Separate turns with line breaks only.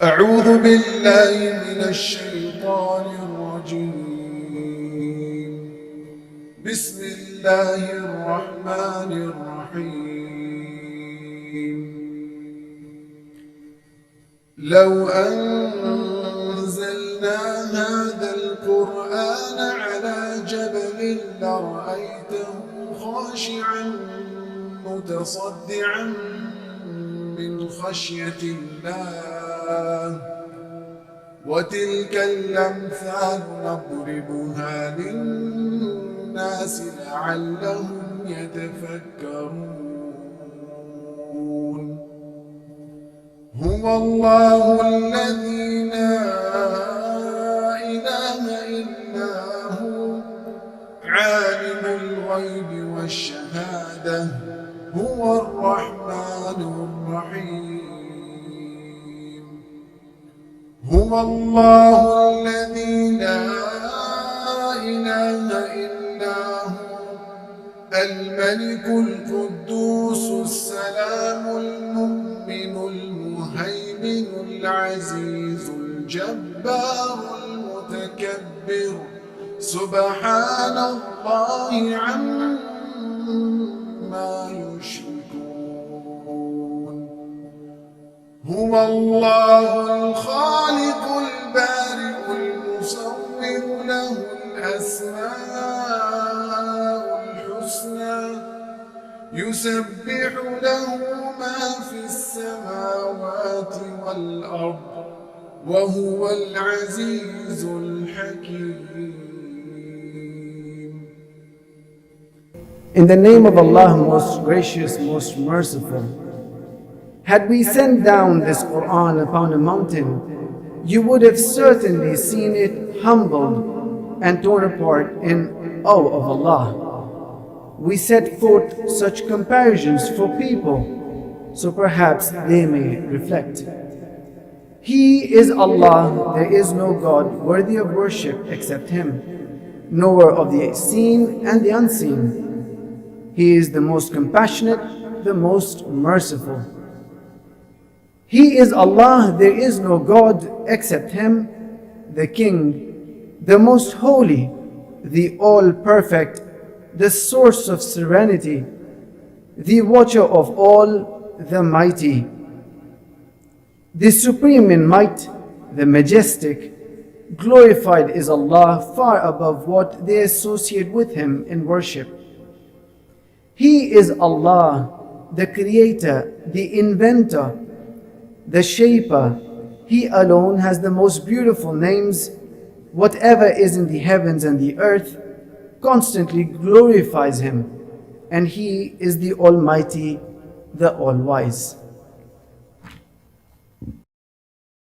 أعوذ بالله من الشيطان الرجيم. بسم الله الرحمن الرحيم. لو أنزلنا هذا القرآن على جبل لرأيته خاشعا متصدعا من خشية الله وتلك الأمثال نضربها للناس لعلهم يتفكرون. هو الله الذي لا إله إلا هو عالم الغيب والشهادة هو الرحمن الرحيم. هو الله الذي لا إله إلا هو الملك القدوس السلام المؤمن المهيمن العزيز الجبار المتكبر سبحان الله عما يشركون. هو الله الخالق البارئ المصور له الأسماء الحسنى يسبح له ما في السماوات والأرض وهو العزيز الحكيم.
In the name of Allah, most gracious, most merciful. Had we sent down this Quran upon a mountain, you would have certainly seen it humbled and torn apart in awe of Allah. We set forth such comparisons for people, so perhaps they may reflect. He is Allah, there is no God worthy of worship except Him, knower of the seen and the unseen. He is the most compassionate, the most merciful. He is Allah, there is no God except Him, the King, the most holy, the all-perfect, the source of serenity, the watcher of all, the mighty. The supreme in might, the majestic, glorified is Allah far above what they associate with Him in worship. He is Allah, the creator, the inventor, the shaper. He alone has the most beautiful names. Whatever is in the heavens and the earth constantly glorifies Him, and He is the Almighty, the All-Wise.